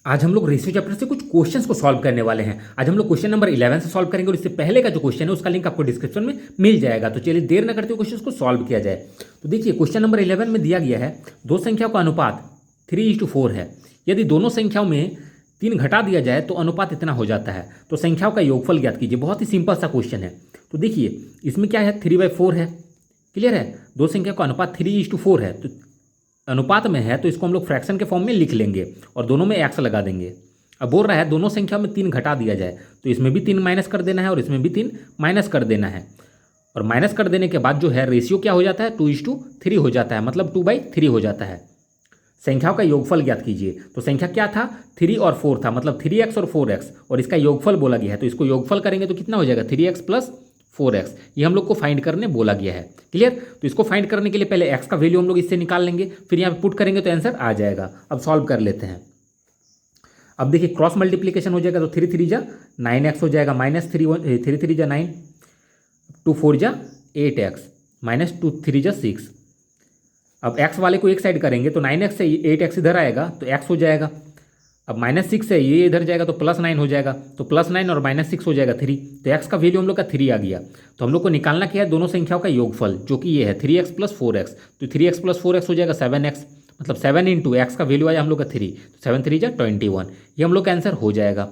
आज हम लोग रेशियो चैप्टर से कुछ क्वेश्चंस को सॉल्व करने वाले हैं। आज हम लोग क्वेश्चन नंबर 11 से सॉल्व करेंगे और इससे पहले का जो क्वेश्चन है उसका लिंक आपको डिस्क्रिप्शन में मिल जाएगा। तो चलिए देर न करते हुए क्वेश्चन को सॉल्व किया जाए। तो देखिए क्वेश्चन नंबर 11 में दिया गया है दो संख्याओं का अनुपात 3:4 है। यदि दोनों संख्याओं में 3 घटा दिया जाए तो अनुपात इतना हो जाता है। तो संख्याओं का योगफल ज्ञात कीजिए। बहुत ही सिंपल सा क्वेश्चन है। तो देखिए इसमें क्या है, 3/4 है। क्लियर है, दो संख्या का अनुपात 3:4 है। तो अनुपात में है तो इसको हम लोग फ्रैक्शन के फॉर्म में लिख लेंगे और दोनों में एक्स लगा देंगे। अब बोल रहा है दोनों संख्या में 3 घटा दिया जाए, तो इसमें भी 3 माइनस कर देना है और इसमें भी 3 माइनस कर देना है। और माइनस कर देने के बाद जो है रेशियो क्या हो जाता है, 2:3 हो जाता है, मतलब 2/3 हो जाता है। संख्याओं का योगफल ज्ञात कीजिए। तो संख्या क्या था, 3 और 4 था, मतलब 3x और 4x, और इसका योगफल बोला गया है। तो इसको योगफल करेंगे तो कितना हो जाएगा, 3x + 4x। ये हम लोग को फाइंड करने बोला गया है। क्लियर। तो इसको फाइंड करने के लिए पहले x का वैल्यू हम लोग इससे निकाल लेंगे, फिर यहाँ पे पुट करेंगे तो आंसर आ जाएगा। अब सॉल्व कर लेते हैं। अब देखिए क्रॉस मल्टीप्लीकेशन हो जाएगा तो 3 3 जा 9x हो जाएगा, -3 3 जा 9, 2 4 जा 8x, -2 3 जा 6। अब x वाले को एक साइड करेंगे तो 9x से 8x इधर आएगा तो x हो जाएगा। अब -6 से ये इधर जाएगा तो +9 हो जाएगा, तो +9 और -6 हो जाएगा 3। तो x का वैल्यू हम लोग का 3 आ गया। तो हम लोग को निकालना क्या है, दोनों संख्याओं का योगफल, जो कि ये है 3x + 4x। तो 3x + 4x हो जाएगा 7x, मतलब 7 × x का वैल्यू आया हम लोग का 3, तो 7 3 जा 21। ये हम लोग का आंसर हो जाएगा।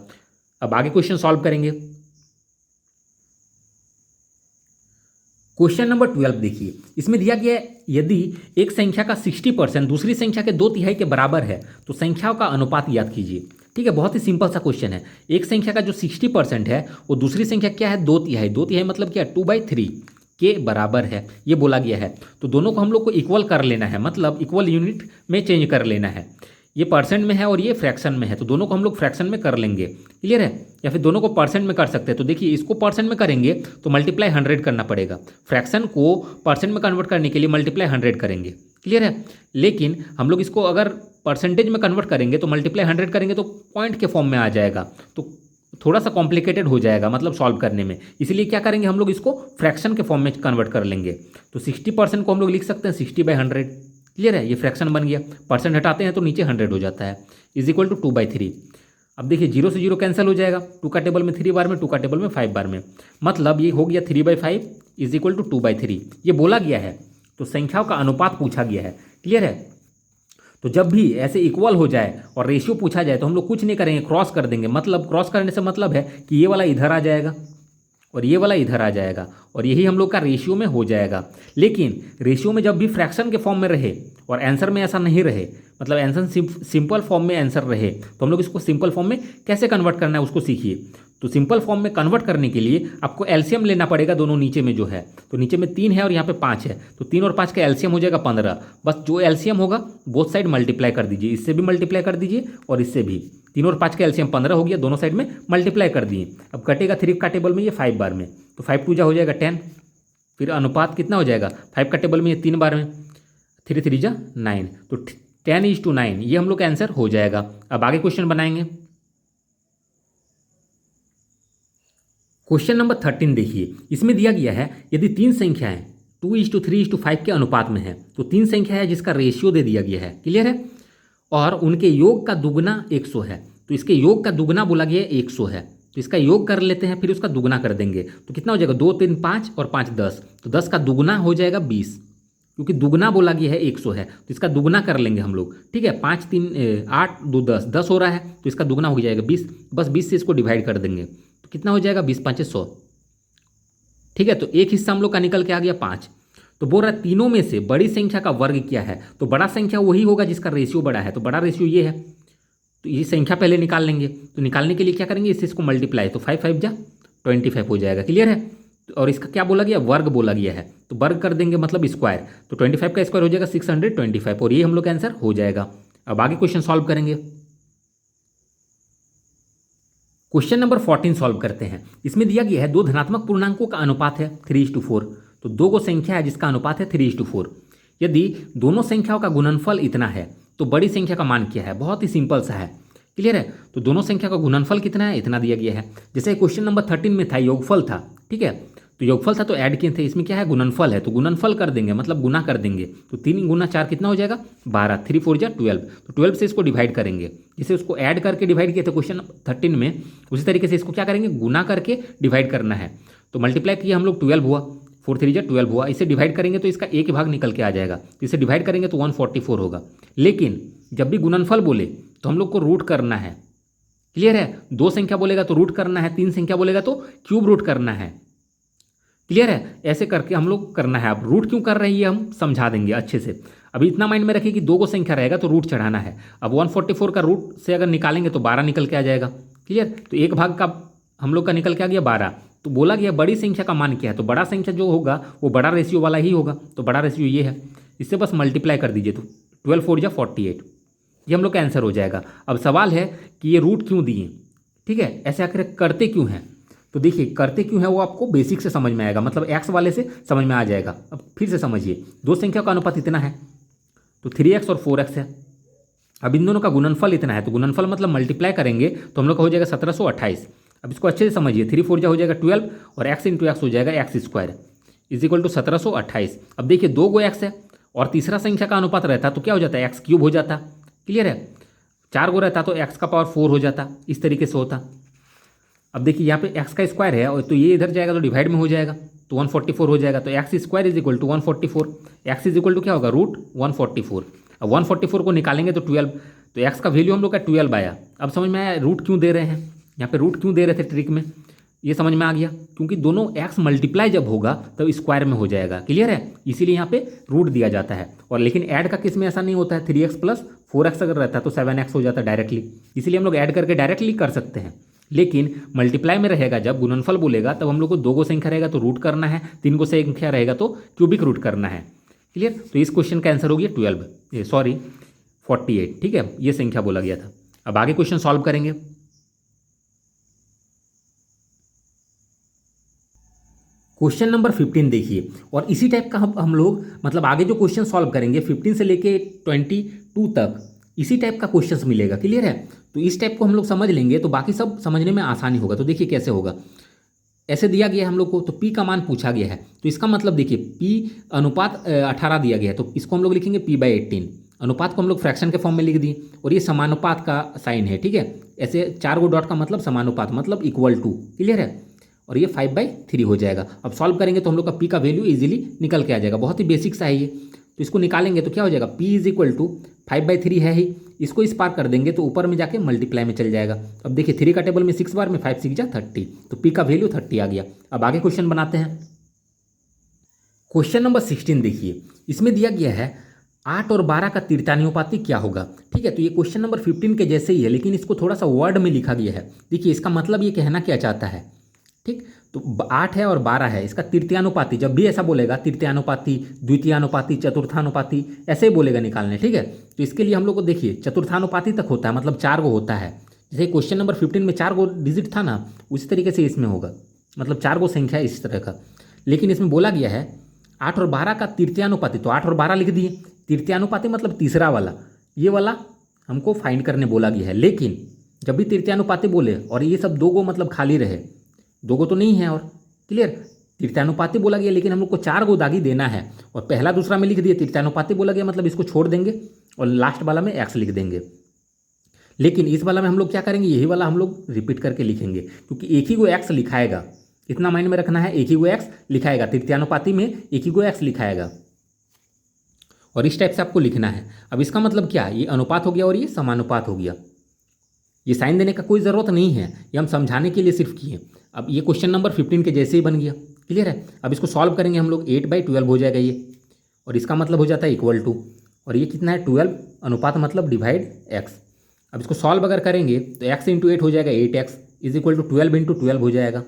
अब आगे क्वेश्चन सॉल्व करेंगे। क्वेश्चन नंबर 12 देखिए, इसमें दिया गया है यदि एक संख्या का 60% दूसरी संख्या के 2/3 के बराबर है तो संख्याओं का अनुपात याद कीजिए। ठीक है, बहुत ही सिंपल सा क्वेश्चन है। एक संख्या का जो 60% है वो दूसरी संख्या क्या है, 2/3। 2/3 मतलब क्या, 2/3 के बराबर है, ये बोला गया है। तो दोनों को हम लोग को इक्वल कर लेना है, मतलब इक्वल यूनिट में चेंज कर लेना है। ये परसेंट में है और ये फ्रैक्शन में है, तो दोनों को हम लोग फ्रैक्शन में कर लेंगे। क्लियर है, या फिर दोनों को परसेंट में कर सकते हैं। तो देखिए इसको परसेंट में करेंगे तो मल्टीप्लाई 100 करना पड़ेगा। फ्रैक्शन को परसेंट में कन्वर्ट करने के लिए मल्टीप्लाई 100 करेंगे। क्लियर है, लेकिन हम लोग इसको अगर परसेंटेज में कन्वर्ट करेंगे तो मल्टीप्लाई 100 करेंगे तो पॉइंट के फॉर्म में आ जाएगा, तो थोड़ा सा कॉम्प्लिकेटेड हो जाएगा मतलब सॉल्व करने में। इसलिए क्या करेंगे, हम लोग इसको फ्रैक्शन के फॉर्म में कन्वर्ट कर लेंगे। तो 60% को हम लोग लिख सकते हैं 60/100। क्लियर है, ये फ्रैक्शन बन गया। परसेंट हटाते हैं तो नीचे 100 हो जाता है, = 2/3। अब देखिए 0 से 0 कैंसिल हो जाएगा, 2 का टेबल में 3 बार में, 2 का टेबल में 5 बार में, मतलब ये हो गया 3/5 = 2/3। ये बोला गया है, तो संख्याओं का अनुपात पूछा गया है। क्लियर है, तो जब भी ऐसे इक्वल हो जाए और रेशियो पूछा जाए तो हम लोग कुछ नहीं करेंगे, क्रॉस कर देंगे। मतलब क्रॉस करने से मतलब है कि ये वाला इधर आ जाएगा और ये वाला इधर आ जाएगा, और यही हम लोग का रेशियो में हो जाएगा। लेकिन रेशियो में जब भी फ्रैक्शन के फॉर्म में रहे और आंसर में ऐसा नहीं रहे, मतलब आंसर सिंपल फॉर्म में आंसर रहे, तो हम लोग इसको सिंपल फॉर्म में कैसे कन्वर्ट करना है उसको सीखिए। तो सिंपल फॉर्म में कन्वर्ट करने के लिए आपको एलसीएम लेना पड़ेगा दोनों नीचे में जो है। तो नीचे में 3 है और यहाँ पे 5 है, तो 3 और 5 का एलसीएम हो जाएगा 15। बस जो एलसीएम होगा बोथ साइड मल्टीप्लाई कर दीजिए, इससे भी मल्टीप्लाई कर दीजिए और इससे भी। 3 और 5 का एलसीएम 15 हो गया, दोनों साइड में मल्टीप्लाई कर दिए। अब कटेगा 3 का टेबल में ये 5 बार में, तो 5 2 जा हो जाएगा 10। फिर अनुपात कितना हो जाएगा, 5 का टेबल में ये 3 बार में, 3 3 जा 9, तो 10:9 ये हम लोग का आंसर हो जाएगा। अब आगे क्वेश्चन बनाएंगे। क्वेश्चन नंबर 13 देखिए, इसमें दिया गया है यदि 3 संख्याएं 2:3:5 के अनुपात में है, तो 3 संख्या है जिसका रेशियो दे दिया गया है। क्लियर है, और उनके योग का दुगना 100 है। तो इसके योग का दुगना बोला गया है 100 है, तो इसका योग कर लेते हैं, फिर उसका दुगना कर देंगे। तो कितना हो जाएगा, 2 3 5 और 5 10, तो 10 का दुगना हो जाएगा 20, क्योंकि दुगना बोला गया है 100 है, तो इसका दुगना कर लेंगे हम लोग। ठीक है, 5 3 8 2 10, 10 हो रहा है तो इसका दुगना हो जाएगा 20। बस 20 से इसको डिवाइड कर देंगे तो कितना हो जाएगा, 20 5 100। ठीक है, तो एक हिस्सा हम लोग का निकल के आ गया 5। तो बोल रहा है तीनों में से बड़ी संख्या का वर्ग क्या है, तो बड़ा संख्या वही होगा जिसका रेशियो बड़ा है, तो बड़ा रेशियो ये है। तो ये संख्या पहले निकाल लेंगे, तो निकालने के लिए क्या करेंगे, इससे इसको मल्टीप्लाई, तो 5 5 जा 25 हो जाएगा। क्लियर है, और इसका क्या बोला गया, वर्ग बोला गया है, तो वर्ग कर देंगे मतलब स्क्वायर, तो 25 का स्क्वायर हो जाएगा 625, और ये हम लोग का आंसर हो जाएगा। अब आगे क्वेश्चन सॉल्व करेंगे। क्वेश्चन नंबर 14 सॉल्व करते हैं। इसमें दिया गया है दो धनात्मक पूर्णांकों का अनुपात है 3:4। तो दो गो संख्या है जिसका अनुपात है 3:4। यदि दोनों संख्याओं का गुणनफल इतना है तो बड़ी संख्या का मान क्या है, बहुत ही सिंपल सा है। क्लियर है, तो दोनों संख्या का गुणनफल कितना है, इतना दिया गया है। जैसे क्वेश्चन नंबर 13 में था योगफल था। ठीक है, तो योगफल था तो ऐड किए थे, इसमें क्या है गुणनफल है तो गुणनफल कर देंगे मतलब गुना कर देंगे। तो 3 गुना 4 कितना हो जाएगा 12, 3 4 जा 12, तो 12 से इसको डिवाइड करेंगे। जैसे उसको ऐड करके डिवाइड किए थे क्वेश्चन 13 में, उसी तरीके से इसको क्या करेंगे गुना करके डिवाइड करना है। तो मल्टीप्लाई किया हम लोग 12 हुआ, 4 3 जा 12 हुआ, इसे डिवाइड करेंगे तो इसका एक भाग निकल के आ जाएगा, तो इसे डिवाइड करेंगे तो 144 होगा। लेकिन जब भी गुणनफल बोले तो हम लोग को रूट करना है, क्लियर है। 2 संख्या बोलेगा तो रूट करना है, 3 संख्या बोलेगा तो क्यूब रूट करना है, क्लियर है। ऐसे करके हम लोग करना है। अब रूट क्यों कर रहे हैं ये हम समझा देंगे अच्छे से। अभी इतना माइंड में रखिए कि 2 को संख्या रहेगा तो रूट चढ़ाना है। अब 144 का रूट से अगर निकालेंगे तो 12 निकल के आ जाएगा, क्लियर। तो एक भाग का हम लोग का निकल के आ गया 12। तो बोला गया बड़ी संख्या का मान क्या है, तो बड़ा संख्या जो होगा वो बड़ा रेशियो वाला ही होगा, तो बड़ा रेशियो ये है। इससे बस मल्टीप्लाई कर दीजिए तो 12 4 जा 48, ये हम लोग का आंसर हो जाएगा। अब सवाल है कि ये रूट क्यों दिए, ठीक है, ऐसे आखिर करते क्यों हैं। तो देखिए करते क्यों है वो आपको बेसिक से समझ में आएगा, मतलब एक्स वाले से समझ में आ जाएगा। अब फिर से समझिए, 2 संख्या का अनुपात इतना है तो 3x और 4x है। अब इन दोनों का गुणनफल इतना है, तो गुणनफल मतलब मल्टीप्लाई करेंगे तो हम लोग का हो जाएगा 1728। अब इसको अच्छे से समझिए, 3 4 जा हो जाएगा 12 और x इंटू एक्स हो जाएगा X square is equal to 1728। अब देखिए 2 गो x है और तीसरा संख्या का अनुपात रहता तो क्या हो जाता है एक्स क्यूब हो जाता, क्लियर है। 4 गो रहता तो एक्स का पावर 4 हो जाता, इस तरीके से होता। अब देखिए यहाँ पे एक्स का स्क्वायर है और तो ये इधर जाएगा तो डिवाइड में हो जाएगा तो 144 हो जाएगा। तो X square is equal to 144, X is equal to क्या होगा रूट 144। अब 144 को निकालेंगे तो 12, तो एक्स का वैल्यू हम लोग का 12 आया। अब समझ में आया रूट क्यों दे रहे हैं, यहाँ पे रूट क्यों दे रहे थे ट्रिक में, ये समझ में आ गया। क्योंकि दोनों एक्स मल्टीप्लाई जब होगा तब स्क्वायर में हो जाएगा, क्लियर है, इसीलिए यहाँ पे रूट दिया जाता है। और लेकिन ऐड का केस में ऐसा नहीं होता है, 3x प्लस 4x अगर रहता है तो 7x हो जाता है डायरेक्टली, इसीलिए हम लोग ऐड करके डायरेक्टली कर सकते हैं। लेकिन मल्टीप्लाई में रहेगा जब गुणनफल बोलेगा तब हम लोग को 2 गो संख्या रहेगा तो रूट करना है, 3 गो संख्या रहेगा तो क्यूबिक रूट करना है, क्लियर। तो इस क्वेश्चन का आंसर हो गया 48, ठीक है, ये संख्या बोला गया था। अब आगे क्वेश्चन सॉल्व करेंगे। क्वेश्चन नंबर 15 देखिए, और इसी टाइप का हम लोग मतलब आगे जो क्वेश्चन सॉल्व करेंगे 15 से लेके 22 तक इसी टाइप का क्वेश्चंस मिलेगा, क्लियर है। तो इस टाइप को हम लोग समझ लेंगे तो बाकी सब समझने में आसानी होगा। तो देखिए कैसे होगा, ऐसे दिया गया है हम लोग को, तो पी का मान पूछा गया है, तो इसका मतलब देखिए पी अनुपात 18 दिया गया है, तो इसको हम लोग लिखेंगे p/18। अनुपात को हम लोग फ्रैक्शन के फॉर्म में लिख दिए और ये समानुपात का साइन है, ठीक है। ऐसे 4 गो डॉट का मतलब समानुपात मतलब इक्वल टू, क्लियर है। और ये 5/3 हो जाएगा। अब सॉल्व करेंगे तो हम लोग का पी का वैल्यू इजीली निकल के आ जाएगा, बहुत ही बेसिक सा है ये। तो इसको निकालेंगे तो क्या हो जाएगा, p इज इक्वल टू 5/3 है ही, इसको इस पार कर देंगे तो ऊपर में जाके मल्टीप्लाई में चल जाएगा। अब देखिए 3 का टेबल में 6 बार में 5 6 जा 30, तो p का वैल्यू 30 आ गया। अब आगे क्वेश्चन बनाते हैं। क्वेश्चन नंबर 16 देखिए, इसमें दिया गया है 8 और 12 का तृतीयानुपाती क्या होगा, ठीक है। तो ये क्वेश्चन नंबर 15 के जैसे ही है, लेकिन इसको थोड़ा सा वर्ड में लिखा गया है। देखिए इसका मतलब ये कहना क्या चाहता है, ठीक। तो 8 है और 12 है, इसका तृतीयानुपाती जब भी ऐसा बोलेगा, तृतीयानुपाती, द्वितीयानुपाती, चतुर्थानुपाती, ऐसे ही बोलेगा निकालने, ठीक है। तो इसके लिए हम लोग को देखिए चतुर्थानुपाती तक होता है, मतलब 4 गो होता है। जैसे क्वेश्चन नंबर 15 में 4 गो डिजिट था ना, उसी तरीके से इसमें होगा, मतलब 4 गो संख्या इस तरह का। लेकिन इसमें बोला गया है 8 और 12 का तृतीयानुपाती, तो 8 और 12 लिख दिए। तृतीयानुपाती मतलब तीसरा वाला, ये वाला हमको फाइंड करने बोला गया है। लेकिन जब भी तृतीयानुपाती बोले और ये सब 2 गो मतलब खाली रहे, 2 गो तो नहीं है और, क्लियर। तृतीयानुपाती बोला गया लेकिन हम लोग को 4 गो दागी देना है, और पहला दूसरा में लिख दिए तृतीयानुपाती बोला गया, मतलब इसको छोड़ देंगे और लास्ट वाला में x लिख देंगे। लेकिन इस वाला में हम लोग क्या करेंगे, यही वाला हम लोग रिपीट करके लिखेंगे, क्योंकि एक ही गो x लिखाएगा, इतना माइंड में रखना है, एक ही गो x लिखाएगा, तृतीयानुपाती में एक ही गो x लिखाएगा और इस टाइप से आपको लिखना है। अब इसका मतलब क्या, ये अनुपात हो गया और ये समानुपात हो गया। ये साइन देने का कोई ज़रूरत नहीं है, ये हम समझाने के लिए सिर्फ किए। अब ये क्वेश्चन नंबर 15 के जैसे ही बन गया, क्लियर है। अब इसको सॉल्व करेंगे हम लोग, 8/12 हो जाएगा ये, और इसका मतलब हो जाता है इक्वल टू, और ये कितना है 12 अनुपात मतलब डिवाइड x। अब इसको सॉल्व अगर करेंगे तो x इंटू 8 हो जाएगा 8x is equal to 12 into 12 हो जाएगा।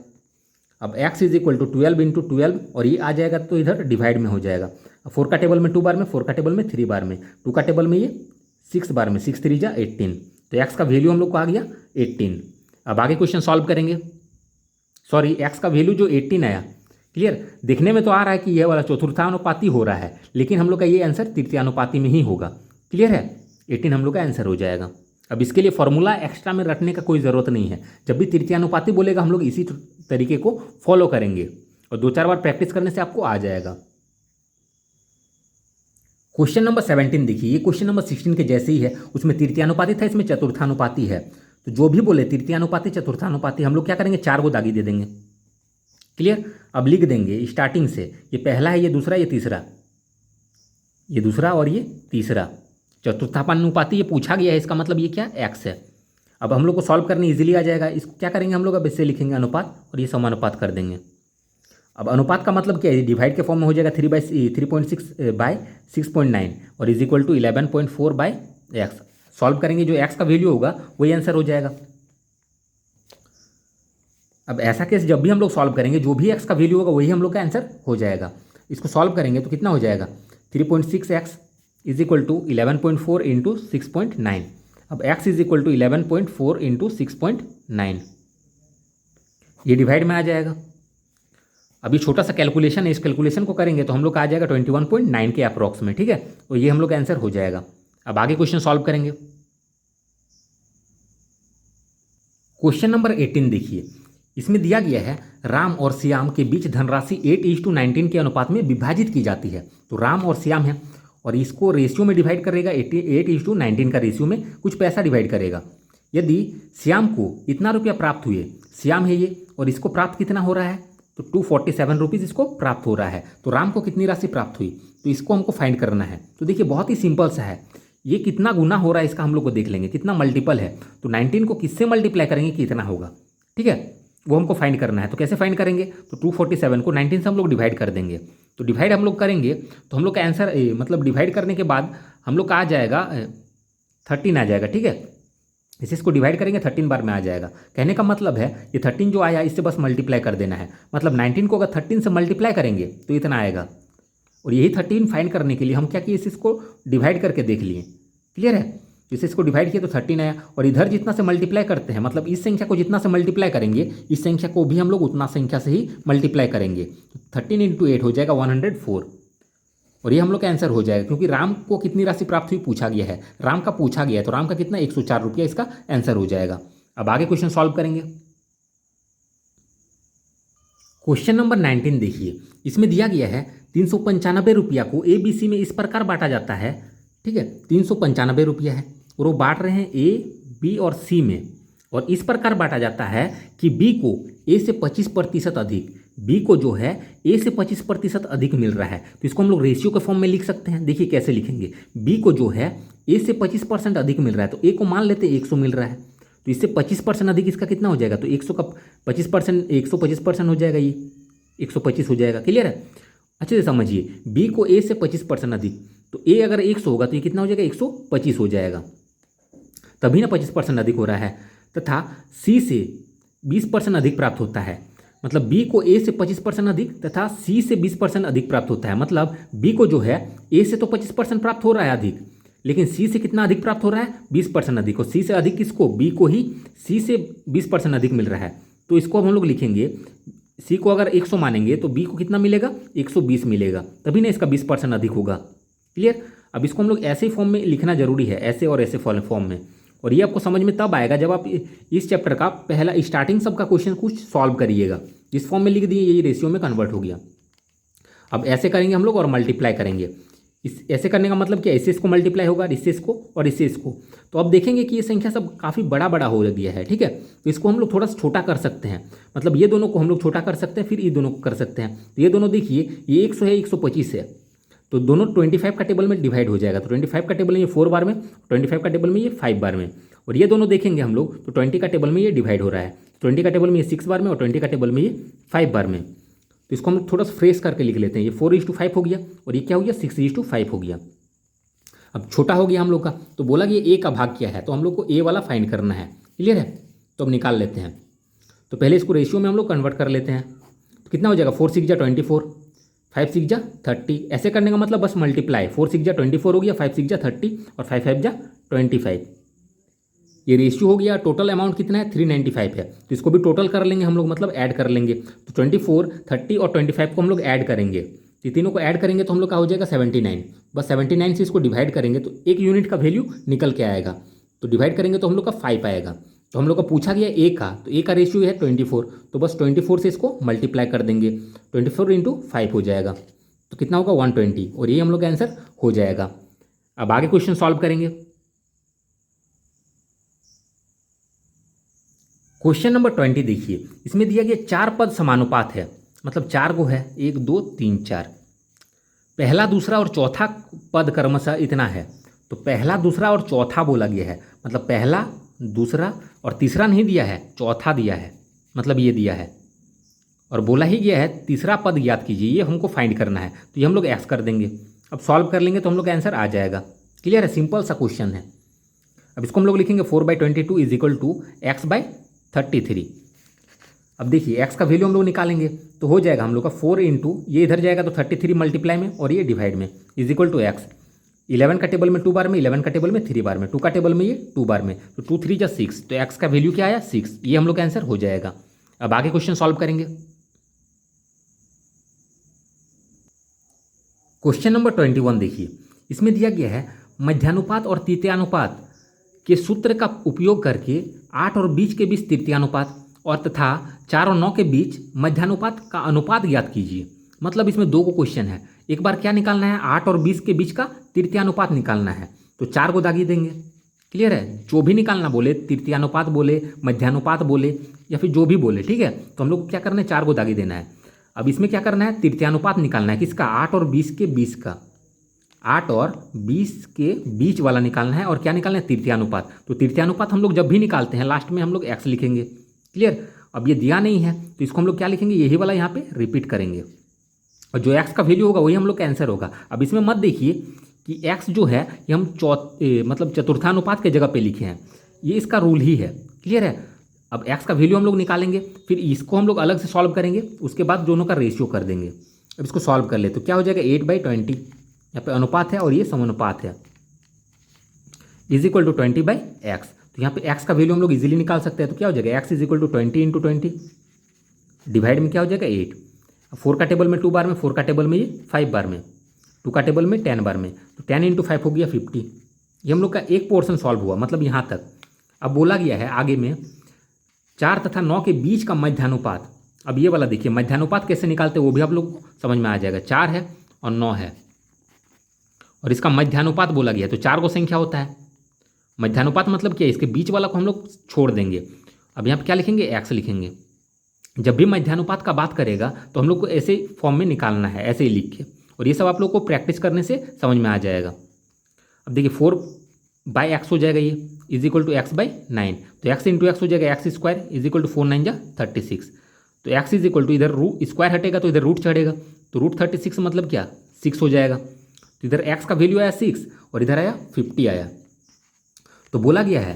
अब x is equal to 12 into 12, और ये आ जाएगा तो इधर डिवाइड में हो जाएगा। 4 का टेबल में 2 बार में, 4 का टेबल में 3 बार में, 2 का टेबल में ये 6 बार में, 6 3 जा 18, तो x का वैल्यू हम लोग को आ गया 18। अब आगे क्वेश्चन सॉल्व करेंगे। सॉरी, x का वैल्यू जो 18 आया, क्लियर। देखने में तो आ रहा है कि यह वाला चतुर्थानुपाती हो रहा है, लेकिन हम लोग का ये आंसर तृतीयानुपाती में ही होगा, क्लियर है। 18 हम लोग का आंसर हो जाएगा। अब इसके लिए फॉर्मूला एक्स्ट्रा में रटने का कोई ज़रूरत नहीं है, जब भी तृतीयानुपाती बोलेगा हम लोग इसी तरीके को फॉलो करेंगे। और 2-4 बार प्रैक्टिस करने से आपको आ जाएगा। क्वेश्चन नंबर 17 देखिए, ये क्वेश्चन नंबर 16 के जैसे ही है। उसमें तृतीयानुपाती था, इसमें चतुर्थानुपाती है। तो जो भी बोले तृतीयानुपाती चतुर्थानुपाती, हम लोग क्या करेंगे, 4 को दागी दे देंगे। क्लियर। अब लिख देंगे स्टार्टिंग से, ये पहला है, ये दूसरा, ये तीसरा, ये दूसरा और ये तीसरा। चतुर्थानुपाती ये पूछा गया है, इसका मतलब ये क्या, एक्स है। अब हम लोग को सॉल्व करने इजीली आ जाएगा। इसको क्या करेंगे हम लोग, अब इससे लिखेंगे अनुपात और ये समानुपात कर देंगे। अब अनुपात का मतलब क्या है, डिवाइड के फॉर्म में हो जाएगा 3/6/6.9 और is equal to 11.4/x। Solve करेंगे, जो x का वैल्यू होगा वही आंसर हो जाएगा। अब ऐसा केस जब भी हम लोग सॉल्व करेंगे, जो भी x का वैल्यू होगा वही हम लोग का आंसर हो जाएगा। इसको सॉल्व करेंगे तो कितना हो जाएगा, 3.6x is equal to 11.4 into 6.9। अब x is equal to 11.4 into 6.9, ये डिवाइड में आ जाएगा। अभी छोटा सा कैलकुलेशन है, इस कैलकुलेशन को करेंगे तो हम लोग का आ जाएगा 21.9 के अप्रॉक्स में। ठीक है, तो ये हम लोग का आंसर हो जाएगा। अब आगे क्वेश्चन सॉल्व करेंगे। क्वेश्चन नंबर 18 देखिए, इसमें दिया गया है राम और श्याम के बीच धनराशि 8:19 के अनुपात में विभाजित की जाती है। तो राम और श्याम है और इसको रेशियो में डिवाइड करेगा, 8:19 का रेशियो में कुछ पैसा डिवाइड करेगा। यदि श्याम को इतना रुपया प्राप्त हुए, श्याम है ये, और इसको प्राप्त कितना हो रहा है, तो 247 रुपीज़ इसको प्राप्त हो रहा है। तो राम को कितनी राशि प्राप्त हुई, तो इसको हमको फाइंड करना है। तो देखिए बहुत ही सिंपल सा है, ये कितना गुना हो रहा है इसका हम लोग को देख लेंगे, कितना मल्टीपल है। तो 19 को किससे मल्टीप्लाई करेंगे कि इतना होगा, ठीक है, वो हमको फाइंड करना है। तो कैसे फाइंड करेंगे, तो 247 को 19 से हम लोग डिवाइड कर देंगे। तो डिवाइड हम लोग करेंगे तो हम लोग का आंसर मतलब डिवाइड करने के बाद हम लोग का आ जाएगा 13 आ जाएगा। ठीक है, इसे इसको डिवाइड करेंगे 13 बार में आ जाएगा। कहने का मतलब है ये 13 जो आया इससे बस मल्टीप्लाई कर देना है। मतलब 19 को अगर 13 से मल्टीप्लाई करेंगे तो इतना आएगा। और यही 13 फाइंड करने के लिए हम क्या किए, इसको डिवाइड करके देख लिए। क्लियर है, जैसे इसको डिवाइड किया तो 13 आया। और इधर जितना से मल्टीप्लाई करते हैं, मतलब इस संख्या को जितना से मल्टीप्लाई करेंगे, इस संख्या को भी हम लोग उतना संख्या से ही मल्टीप्लाई करेंगे। तो 13 × 8 हो जाएगा 104 और ये हम लोग का आंसर हो जाएगा। क्योंकि राम को कितनी राशि प्राप्त हुई पूछा गया है, राम का पूछा गया है, तो राम का कितना 104 रुपया इसका आंसर हो जाएगा। अब आगे क्वेश्चन सॉल्व करेंगे। क्वेश्चन नंबर 19 देखिए, इसमें दिया गया है 395 रुपया को ABC में इस प्रकार बांटा जाता है। ठीक है, 395 रुपया है और वो बांट रहे हैं A, B और C में, और इस प्रकार बांटा जाता है कि B को A से 25% अधिक, B को जो है A से 25% अधिक मिल रहा है। तो इसको हम लोग रेशियो के फॉर्म में लिख सकते हैं। देखिए कैसे लिखेंगे, B को जो है A से 25% अधिक मिल रहा है, तो A को मान लेते हैं 100 मिल रहा है, तो इससे 25% अधिक इसका कितना हो जाएगा, तो 100 का 25% 125% हो जाएगा, ये 125 हो जाएगा। क्लियर है, अच्छे से समझिए। B को A से 25% अधिक, तो A अगर 100 होगा तो ये कितना हो जाएगा, 125 हो जाएगा, तभी ना 25% अधिक हो रहा है। तथा C से 20% अधिक प्राप्त होता है, मतलब B को A से 25% अधिक तथा C से 20% अधिक प्राप्त होता है। मतलब B को जो है A से तो 25% प्राप्त हो रहा है अधिक, लेकिन C से कितना अधिक प्राप्त हो रहा है, 20% अधिक। और C से अधिक किसको, B को ही C से 20% अधिक मिल रहा है। तो इसको हम लोग लिखेंगे, C को अगर 100 मानेंगे तो B को कितना मिलेगा, 120 मिलेगा, तभी ना इसका 20% अधिक होगा। क्लियर। अब इसको हम लोग ऐसे ही फॉर्म में लिखना जरूरी है, ऐसे और ऐसे फॉर्म में। और ये आपको समझ में तब आएगा जब आप इस चैप्टर का पहला स्टार्टिंग सब का क्वेश्चन कुछ सॉल्व करिएगा। इस फॉर्म में लिख दिए, यही रेशियो में कन्वर्ट हो गया। अब ऐसे करेंगे हम लोग और मल्टीप्लाई करेंगे। इस ऐसे करने का मतलब क्या, इससे इसको मल्टीप्लाई होगा, इससे इसको और इससे इसको। तो अब देखेंगे कि ये संख्या सब काफ़ी बड़ा बड़ा हो गया है। ठीक है, तो इसको हम लोग थोड़ा सा छोटा कर सकते हैं। मतलब ये दोनों को हम लोग छोटा कर सकते हैं, फिर ये दोनों को कर सकते हैं। तो ये दोनों देखिए, ये 100 है, 125 है, तो दोनों 25 का टेबल में डिवाइड हो जाएगा। तो 25 का टेबल में ये 4 बार में, 25 का टेबल में ये 5 बार में। और ये दोनों देखेंगे हम लोग तो 20 का टेबल में ये डिवाइड हो रहा है, 20 का टेबल में ये 6 बार में और 20 का टेबल में ये 5 बार में। तो इसको हम थोड़ा सा फ्रेश करके लिख लेते हैं। ये 4:5 हो गया और ये क्या हो गया, 6:5 हो गया। अब छोटा हो गया हम लोग का, तो बोला कि ए का भाग क्या है, तो हम लोग को ए वाला फाइंड करना है। क्लियर है, तो अब निकाल लेते हैं। तो पहले इसको रेशियो में हम लोग कन्वर्ट कर लेते हैं। तो कितना हो जाएगा, 4 6 जा 24, 5 6 जा 30। ऐसे करने का मतलब बस मल्टीप्लाई, 4 6 जा 24 हो गया, 5 6 जा 30 और 5 5 जा 25। ये रेशियो हो गया। टोटल अमाउंट कितना है, 395 है। तो इसको भी टोटल कर लेंगे हम लोग, मतलब ऐड कर लेंगे। तो 24, 30 और 25 को हम लोग ऐड करेंगे। तो तीनों को ऐड करेंगे तो हम लोग का हो जाएगा 79। बस 79 से इसको डिवाइड करेंगे तो एक यूनिट का वैल्यू निकल के आएगा। तो डिवाइड करेंगे तो हम लोग का 5 आएगा। तो हम लोग को पूछा गया ए का, तो ए का रेशियो है 24, तो बस 24 से इसको मल्टीप्लाई कर देंगे, 24 इंटू 5 हो जाएगा, तो कितना होगा 120, और ये हम लोग का आंसर हो जाएगा। अब आगे क्वेश्चन सॉल्व करेंगे। क्वेश्चन नंबर 20 देखिए, इसमें दिया गया 4 पद समानुपात है, मतलब 4 गो है, 1 2 3 4। पहला दूसरा और चौथा पद क्रमशः इतना है, तो पहला दूसरा और चौथा बोला गया है, मतलब पहला दूसरा और तीसरा नहीं दिया है, चौथा दिया है, मतलब ये दिया है, और बोला ही गया है तीसरा पद याद कीजिए, ये हमको फाइंड करना है, तो ये हम लोग एक्स कर देंगे। अब सॉल्व कर लेंगे तो हम लोग का आंसर आ जाएगा। क्लियर है, सिंपल सा क्वेश्चन है। अब इसको हम लोग लिखेंगे 4/22 इज इक्वल टू x/33। अब देखिए x का वैल्यू हम लोग निकालेंगे तो हो जाएगा हम लोग का 4 इंटू ये इधर जाएगा तो 33 मल्टीप्लाई में और ये डिवाइड में इज इक्वल टू एक्स। 11 का टेबल में 2 बार में, 11 का टेबल में 3 बार में, 2 का टेबल में ये 2 बार में, तो 2 3 जा 6, तो x का वैल्यू क्या आया 6, ये हम लोग का आंसर हो जाएगा। अब आगे क्वेश्चन सॉल्व करेंगे। क्वेश्चन नंबर 21 देखिए, इसमें दिया गया है मध्यानुपात और तृतीयानुपात के सूत्र का उपयोग करके 8 और 20 के बीच तृतीयानुपात और तथा 4 और 9 के बीच मध्यानुपात का अनुपात ज्ञात कीजिए। मतलब इसमें 2 को क्वेश्चन है, एक बार क्या निकालना है 8 और 20 के बीच का तृतीयानुपात निकालना है, तो 4 को दागी देंगे। क्लियर है, जो भी निकालना बोले, तृतीयानुपात बोले, मध्यानुपात बोले या फिर जो भी बोले, ठीक है, तो हम लोग को क्या करना है 4 को दागी देना है। अब इसमें क्या करना है तृतीयानुपात निकालना है, किसका 8 और 20 के बीच का, 8 और 20 के बीच वाला निकालना है, और क्या निकालना है तृतीयानुपात। तो तृतीयानुपात हम लोग जब भी निकालते हैं लास्ट में हम लोग एक्स लिखेंगे। क्लियर, अब ये दिया नहीं है तो इसको हम लोग क्या लिखेंगे, यही वाला यहाँ पे रिपीट करेंगे, और जो एक्स का वैल्यू होगा वही हम लोग का आंसर होगा। अब इसमें मत देखिए कि एक्स जो है ये हम मतलब चतुर्थानुपात के जगह पे लिखे हैं, ये इसका रूल ही है। क्लियर है, अब एक्स का वैल्यू हम लोग निकालेंगे, फिर इसको हम लोग अलग से सॉल्व करेंगे, उसके बाद दोनों का रेशियो कर देंगे। अब इसको सॉल्व कर ले तो क्या हो जाएगा 8/20, यहाँ पे अनुपात है और ये समानुपात है, इज इक्वल टू 20/x। तो यहाँ पे x का वैल्यू हम लोग इजीली निकाल सकते हैं, तो क्या हो जाएगा x is equal to 20 into 20 divide में क्या हो जाएगा 8। 4 का टेबल में 2 बार में, 4 का टेबल में ये 5 बार में, 2 का टेबल में 10 बार में, तो 10 इंटू 5 हो गया 50। ये हम लोग का एक पोर्शन सॉल्व हुआ, मतलब यहाँ तक। अब बोला गया है आगे में 4 तथा 9 के बीच का मध्यानुपात। अब ये वाला देखिए मध्यानुपात कैसे निकालते हैं वो भी आप लोग समझ में आ जाएगा। 4 है और 9 है और इसका मध्यानुपात बोला गया है, तो 4 को संख्या होता है। मध्यानुपात मतलब क्या है, इसके बीच वाला को हम लोग छोड़ देंगे। अब यहाँ पे क्या लिखेंगे एक्स लिखेंगे। जब भी मध्यानुपात का बात करेगा तो हम लोग को ऐसे फॉर्म में निकालना है, ऐसे ही लिख के, और ये सब आप लोग को प्रैक्टिस करने से समझ में आ जाएगा। अब देखिए 4/x हो जाएगा, ये इज इक्वल टू x/9, तो x इंटू एक्स हो जाएगा x² इज इक्वल टू 4 9 जा 36। तो x इज इक्वल टू इधर स्क्वायर हटेगा तो इधर रूट चढ़ेगा, तो रूट 36 मतलब क्या 6 हो जाएगा। तो इधर x का वैल्यू आया 6 और इधर आया 50 आया। तो बोला गया है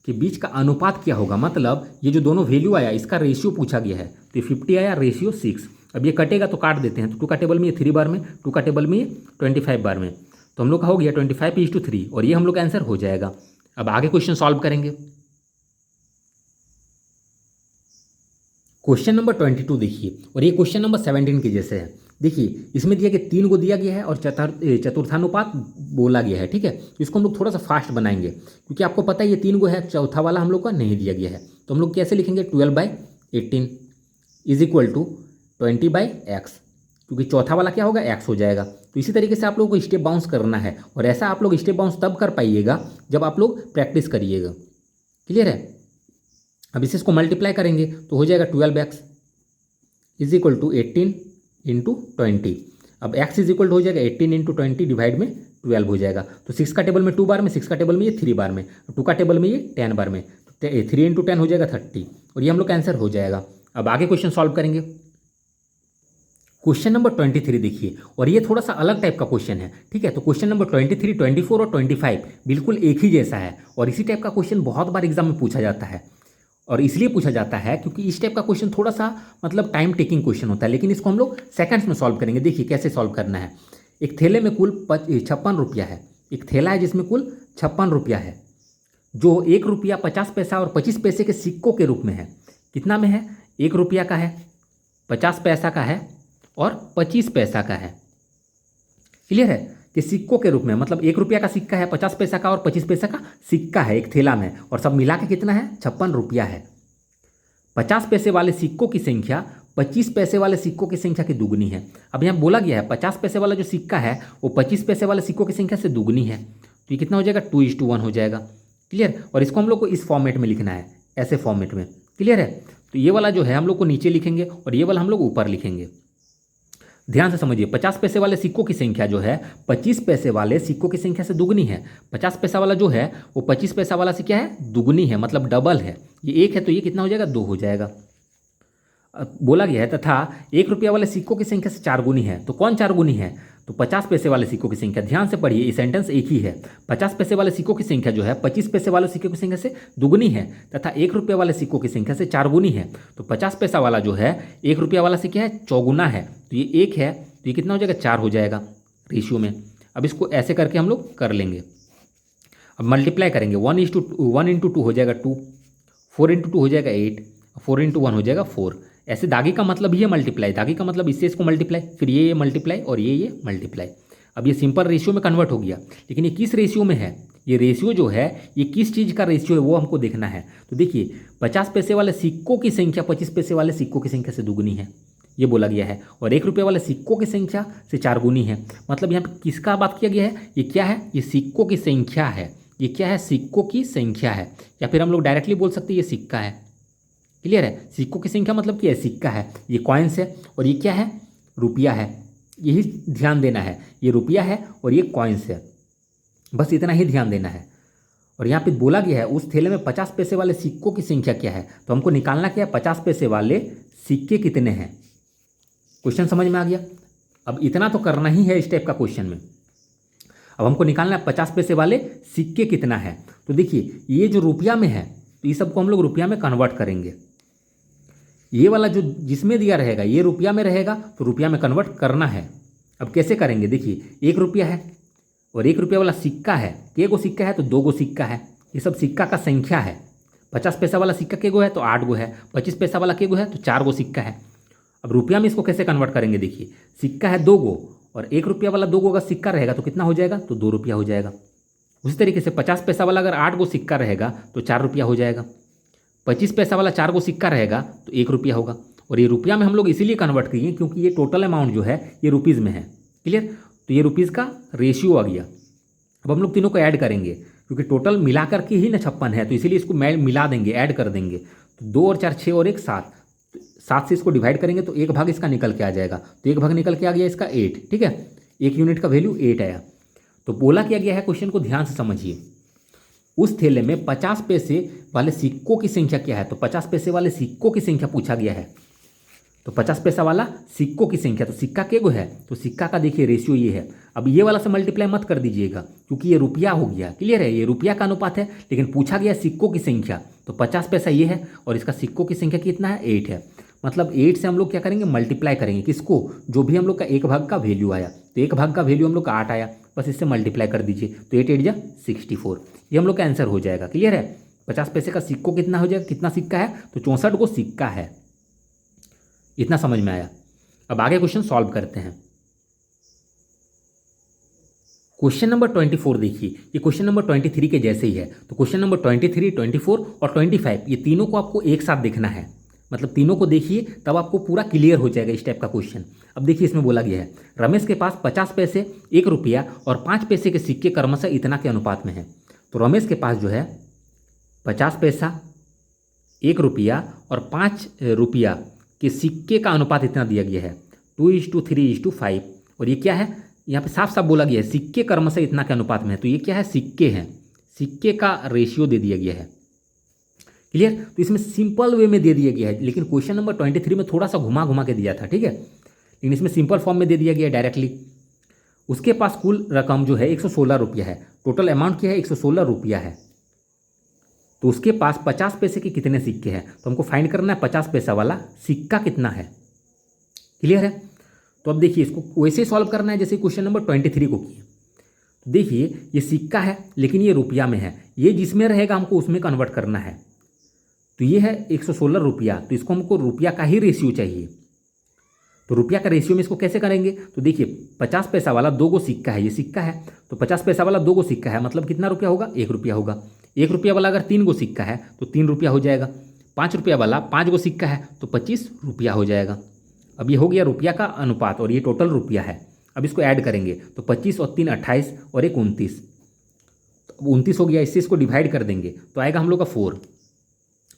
कि बीच का अनुपात क्या होगा, मतलब ये जो दोनों वैल्यू आया इसका रेशियो पूछा गया है, तो ये 50 आया रेशियो 6। अब ये कटेगा तो काट देते हैं, तो 2 का टेबल में ये 3 बार में, 2 का टेबल में ये 25 बार में, तो हम लोग का हो गया 25/3 और ये हम लोग का आंसर हो जाएगा। अब आगे क्वेश्चन सॉल्व करेंगे। क्वेश्चन नंबर 22 देखिए, और ये क्वेश्चन नंबर 17 के जैसे है। देखिए इसमें दिया गया 3 को दिया गया है और चतुर्थानुपात बोला गया है, ठीक है। तो इसको हम लोग थोड़ा सा फास्ट बनाएंगे क्योंकि आपको पता है ये 3 को है, चौथा वाला हम लोग का नहीं दिया गया है। तो हम लोग कैसे लिखेंगे 12/18 इज इक्वल टू 20/x, क्योंकि चौथा वाला क्या होगा x हो जाएगा। तो इसी तरीके से आप लोगों को स्टेप बाउंस करना है, और ऐसा आप लोग स्टेप बाउंस तब कर पाइएगा जब आप लोग प्रैक्टिस करिएगा। क्लियर है, अब इसे इसको मल्टीप्लाई करेंगे तो हो जाएगा 12x is equal to 18 into 20। अब x इज इक्वल टू हो जाएगा 18 इंटू 20 डिवाइड में 12 हो जाएगा। तो 6 का टेबल में 2 बार में, 6 का टेबल में ये 3 बार में, 2 का टेबल में ये 10 बार में, तो 3 इंटू 10 हो जाएगा 30 और ये हम लोग का आंसर हो जाएगा। अब आगे क्वेश्चन सॉल्व करेंगे। क्वेश्चन नंबर 23 देखिए, और ये थोड़ा सा अलग टाइप का क्वेश्चन है, ठीक है। तो क्वेश्चन नंबर 23, 24 और 25 बिल्कुल एक ही जैसा है, और इसी टाइप का क्वेश्चन बहुत बार एग्जाम में पूछा जाता है, और इसलिए पूछा जाता है क्योंकि इस टाइप का क्वेश्चन थोड़ा सा मतलब टाइम टेकिंग क्वेश्चन होता है, लेकिन इसको हम लोग सेकंड्स में सॉल्व करेंगे। देखिए कैसे सॉल्व करना है। एक थैले में कुल 56 रुपया है, एक थैला है जिसमें कुल 56 रुपया है, जो 1 रुपया 50 पैसा और 25 पैसे के सिक्कों के रूप में है। कितना में है, 1 रुपया का है, 50 पैसा का है और 25 पैसा का है। क्लियर है, कि सिक्कों के रूप में, मतलब 1 रुपया का सिक्का है, 50 पैसा का और 25 पैसा का सिक्का है एक थैला में, और सब मिला के कितना है, 56 रुपया है। 50 पैसे वाले सिक्कों की संख्या 25 पैसे वाले सिक्कों की संख्या की दुगनी है। अब यहाँ बोला गया है 50 पैसे वाला जो सिक्का है वो 25 पैसे वाले सिक्कों की संख्या से दुगनी है, तो ये कितना हो जाएगा, 2:1 हो जाएगा। क्लियर। और इसको हम लोग को इस फॉर्मेट में लिखना है, ऐसे फॉर्मेट में। क्लियर है। तो ये वाला जो है हम लोग को नीचे लिखेंगे और ये वाला हम लोग ऊपर लिखेंगे। ध्यान से समझिए, 50 पैसे वाले सिक्कों की संख्या जो है 25 पैसे वाले सिक्कों की संख्या से दुगनी है। 50 पैसा वाला जो है वो 25 पैसा वाला से क्या है, दुगनी है, मतलब डबल है। ये 1 है तो ये कितना हो जाएगा, 2 हो जाएगा। बोला गया है तथा 1 रुपया वाले सिक्कों की संख्या से 4 गुनी है। तो कौन 4 गुनी है, तो 50 पैसे वाले सिक्कों की संख्या। ध्यान से पढ़िए, ये सेंटेंस एक ही है। 50 पैसे वाले सिक्कों की संख्या जो है 25 पैसे वाले सिक्कों की संख्या से दुगनी है तथा 1 रुपया वाले सिक्कों की संख्या से 4 गुनी है। तो 50 पैसा वाला जो है 1 रुपया वाला से क्या है, चौगुना है। तो ये 1 है तो ये कितना हो जाएगा, 4 हो जाएगा रेशियो में। अब इसको ऐसे करके हम लोग कर लेंगे। अब मल्टीप्लाई करेंगे, 1 इंटू 2 हो जाएगा 2, 4 इंटू 2 हो जाएगा 8, 4 इंटू 1 हो जाएगा 4। ऐसे दागी का मतलब ये मल्टीप्लाई, दागी का मतलब इससे इसको मल्टीप्लाई, फिर ये मल्टीप्लाई और ये मल्टीप्लाई। अब ये सिंपल रेशियो में कन्वर्ट हो गया, लेकिन ये किस रेशियो में है, ये रेशियो जो है ये किस चीज़ का रेशियो है वो हमको देखना है। तो देखिए 50 पैसे वाले सिक्कों की संख्या 25 पैसे वाले सिक्कों की संख्या से दुगनी है, ये बोला गया है, और 1 रुपये वाले सिक्कों की संख्या से 4 गुनी है। मतलब यहाँ पे किसका बात किया गया है, ये क्या है, ये सिक्कों की संख्या है। ये क्या है, सिक्कों की संख्या है, या फिर हम लोग डायरेक्टली बोल सकते हैं ये सिक्का है। क्लियर है। सिक्कों की संख्या मतलब क्या है, सिक्का है, ये कॉइन्स है, और ये क्या है, रुपया है। यही ध्यान देना है, ये रुपया है और ये कॉइन्स है, बस इतना ही ध्यान देना है। और यहाँ पे बोला गया है उस थैले में 50 पैसे वाले सिक्कों की संख्या क्या है, तो हमको निकालना क्या है, 50 पैसे वाले सिक्के कितने हैं। क्वेश्चन समझ में आ गया। अब इतना तो करना ही है इस टाइप का क्वेश्चन में। अब हमको निकालना है 50 पैसे वाले सिक्के कितना है। तो देखिए ये जो रुपया में है तो ये सबको हम लोग रुपया में कन्वर्ट करेंगे। ये वाला जो जिसमें दिया रहेगा ये रुपया में रहेगा तो रुपया में कन्वर्ट करना है। अब कैसे करेंगे, देखिए 1 रुपया है और 1 रुपया वाला सिक्का है, के गो सिक्का है तो 2 गो सिक्का है, ये सब सिक्का का संख्या है। 50 पैसा वाला सिक्का के गो है तो 8 गो है, 25 पैसा वाला के गो है तो 4 गो सिक्का है। अब रुपया में इसको कैसे कन्वर्ट करेंगे, देखिए सिक्का है 2 गो और 1 रुपया वाला 2 गो का सिक्का रहेगा तो कितना हो जाएगा, तो 2 रुपया हो जाएगा। उसी तरीके से 50 पैसा वाला अगर 8 गो सिक्का रहेगा तो 4 रुपया हो जाएगा। 25 पैसा वाला 4 गो सिक्का रहेगा तो 1 रुपया होगा। और ये रुपया में हम लोग इसीलिए कन्वर्ट किए क्योंकि ये टोटल अमाउंट जो है ये रुपीज़ में है। क्लियर। तो ये रुपीज़ का रेशियो आ गया। अब हम लोग तीनों को ऐड करेंगे क्योंकि टोटल मिला करके ही ना 56 है, तो इसीलिए इसको मिला देंगे, ऐड कर देंगे। तो 2 और 4 6 और 1 7, 7 से इसको डिवाइड करेंगे तो 1 भाग इसका निकल के आ जाएगा। तो 1 भाग निकल के आ गया इसका 8। ठीक है, 1 यूनिट का वैल्यू 8 आया। तो बोला क्या गया है, क्वेश्चन को ध्यान से समझिए। उस थैले में 50 पैसे वाले सिक्कों की संख्या क्या है, तो 50 पैसे वाले सिक्कों की संख्या पूछा गया है। तो 50 पैसा वाला सिक्कों की संख्या, तो सिक्का के गो है तो सिक्का का देखिए रेशियो ये है। अब ये वाला से मल्टीप्लाई मत कर दीजिएगा क्योंकि ये रुपया हो गया। क्लियर है, ये रुपया का अनुपात है, लेकिन पूछा गया सिक्कों की संख्या। तो 50 पैसा ये है और इसका सिक्कों की संख्या कितना है, 8 है। मतलब 8 से हम लोग क्या करेंगे, मल्टीप्लाई करेंगे किसको, जो भी हम लोग का 1 भाग का वैल्यू आया। तो 1 भाग का वैल्यू हम लोग का 8 आया, बस इससे मल्टीप्लाई कर दीजिए। तो 8 8 जा 64, ये हम लोग का आंसर हो जाएगा। क्लियर है। 50 पैसे का सिक्कों कितना हो जाएगा, कितना सिक्का है, तो 64 गो सिक्का है। इतना समझ में आया। अब आगे क्वेश्चन सॉल्व करते हैं। क्वेश्चन नंबर 24 देखिए, ये क्वेश्चन नंबर 23 के जैसे ही है। तो क्वेश्चन नंबर 23, 24 और 25 ये तीनों को आपको एक साथ देखना है। मतलब तीनों को देखिए तब आपको पूरा क्लियर हो जाएगा इस टाइप का क्वेश्चन। अब देखिए इसमें बोला गया है रमेश के पास 50 पैसे, 1 रुपया और 5 पैसे के सिक्के क्रमशः इतना के अनुपात में है। तो रमेश के पास जो है 50 पैसा, 1 रुपया और 5 रुपया के सिक्के का अनुपात इतना दिया गया है, 2:3:5। और ये क्या है, यहाँ पे साफ साफ बोला गया है सिक्के क्रमशः इतना के अनुपात में है। तो ये क्या है, सिक्के हैं, सिक्के का रेशियो दे दिया गया है। क्लियर। तो इसमें सिंपल वे में दे दिया गया है, लेकिन क्वेश्चन नंबर 23 में थोड़ा सा घुमा घुमा के दिया था। ठीक है, लेकिन इसमें सिंपल फॉर्म में दे दिया गया है डायरेक्टली। उसके पास कुल रकम जो है 116 रुपया है, टोटल अमाउंट क्या है, 116 रुपया है। तो उसके पास 50 पैसे के कितने सिक्के हैं, तो हमको फाइंड करना है 50 पैसा वाला सिक्का कितना है। क्लियर है। तो अब देखिए इसको वैसे सॉल्व करना है जैसे क्वेश्चन नंबर 23 को किए। तो देखिए ये सिक्का है लेकिन ये रुपया में है, ये जिसमें रहेगा हमको उसमें कन्वर्ट करना है। तो ये है 116 रुपया, तो इसको हमको रुपया का ही रेशियो चाहिए। तो रुपया का रेशियो में इसको कैसे करेंगे, तो देखिए 50 पैसा वाला 2 गो सिक्का है, ये सिक्का है, तो 50 पैसा वाला 2 गो सिक्का है, मतलब कितना रुपया होगा, 1 रुपया होगा। 1 रुपया वाला अगर 3 गो सिक्का है तो 3 रुपया हो जाएगा। 5 रुपया वाला 5 गो सिक्का है तो 25 रुपया हो जाएगा। अब ये हो गया रुपया का अनुपात और ये टोटल रुपया है। अब इसको ऐड करेंगे तो 25 और 3 28 और 1 29, तो 29 हो गया। इससे इसको डिवाइड कर देंगे तो आएगा हम लोग का 4,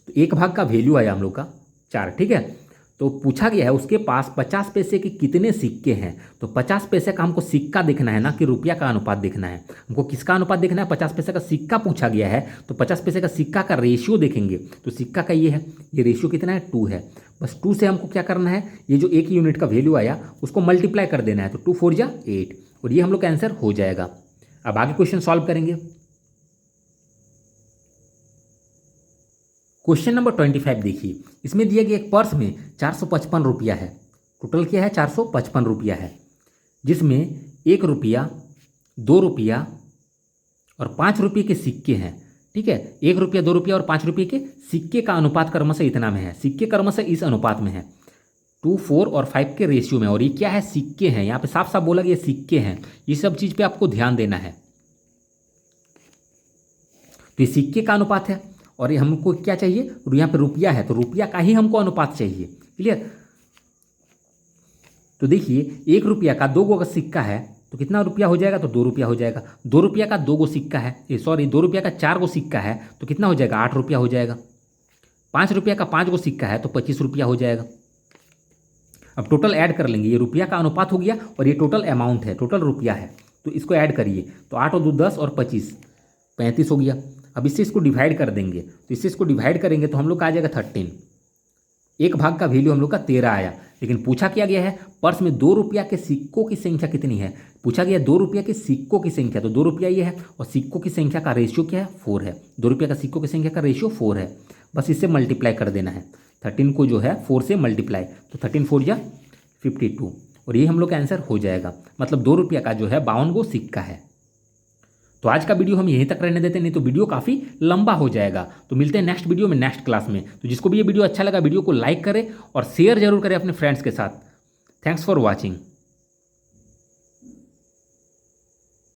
तो 1 भाग का वैल्यू आया हम लोग का 4। ठीक है, तो पूछा गया है उसके पास 50 पैसे के कितने सिक्के हैं, तो 50 पैसे का हमको सिक्का देखना है ना कि रुपया का अनुपात देखना है। हमको किसका अनुपात देखना है, 50 पैसे का सिक्का पूछा गया है, तो 50 पैसे का सिक्का का रेशियो देखेंगे। तो सिक्का का ये है, ये रेशियो कितना है, 2 है। बस 2 से हमको क्या करना है, ये जो 1 यूनिट का वैल्यू आया उसको मल्टीप्लाई कर देना है, तो 2 4 जा 8, और ये हम लोग का आंसर हो जाएगा। अब आगे क्वेश्चन सॉल्व करेंगे। क्वेश्चन नंबर 25 देखिए, इसमें दिया गया एक पर्स में 455 रुपया है। टोटल क्या है, 455 रुपया है, जिसमें 1 रुपया, 2 रुपया और 5 रुपये के सिक्के हैं। ठीक है, 1 रुपया, 2 रुपया और 5 रुपये के सिक्के का अनुपात क्रमशः इतना में है। सिक्के क्रमशः इस अनुपात में है, 2 4 और 5 के रेशियो में। और ये क्या है, सिक्के हैं, यहाँ पे साफ साफ बोला गया सिक्के हैं। ये सब चीज़ पे आपको ध्यान देना है। तो ये सिक्के का अनुपात है और ये हमको क्या चाहिए, यहाँ पे रुपया है तो रुपया का ही हमको अनुपात चाहिए। क्लियर, तो देखिए 1 रुपया का 2 गो का सिक्का है तो कितना रुपया हो जाएगा, तो 2 रुपया हो जाएगा। 2 रुपया का 2 गो सिक्का है, सॉरी 2 रुपया का 4 गो सिक्का है तो कितना हो जाएगा, 8 रुपया हो जाएगा। 5 रुपया का 5 गो सिक्का है तो 25 रुपया हो जाएगा। अब टोटल ऐड कर लेंगे, ये रुपया का अनुपात हो गया और ये टोटल अमाउंट है, टोटल रुपया है, तो इसको ऐड करिए। तो 8 और 2 10 और 25 35 हो गया। अब इससे इसको डिवाइड कर देंगे, तो इससे इसको डिवाइड करेंगे तो हम लोग का आ जाएगा 13। 1 भाग का वैल्यू हम लोग का 13 आया। लेकिन पूछा क्या गया है, पर्स में 2 रुपया के सिक्कों की संख्या कितनी है। पूछा गया 2 रुपया के सिक्कों की संख्या, तो 2 रुपया ये है और सिक्कों की संख्या का रेशियो क्या है, 4 है। 2 रुपया का सिक्कों की संख्या का रेशियो 4 है। बस इससे मल्टीप्लाई कर देना है, 13 को जो है 4 से मल्टीप्लाई, तो 13 4 जा 52, और ये हम लोग का आंसर हो जाएगा। मतलब 2 रुपया का जो है 52 गो सिक्का है। तो आज का वीडियो हम यहीं तक रहने देते हैं, नहीं तो वीडियो काफ़ी लंबा हो जाएगा। तो मिलते हैं नेक्स्ट वीडियो में, नेक्स्ट क्लास में। तो जिसको भी ये वीडियो अच्छा लगा, वीडियो को लाइक करें और शेयर जरूर करें अपने फ्रेंड्स के साथ। Thanks for watching.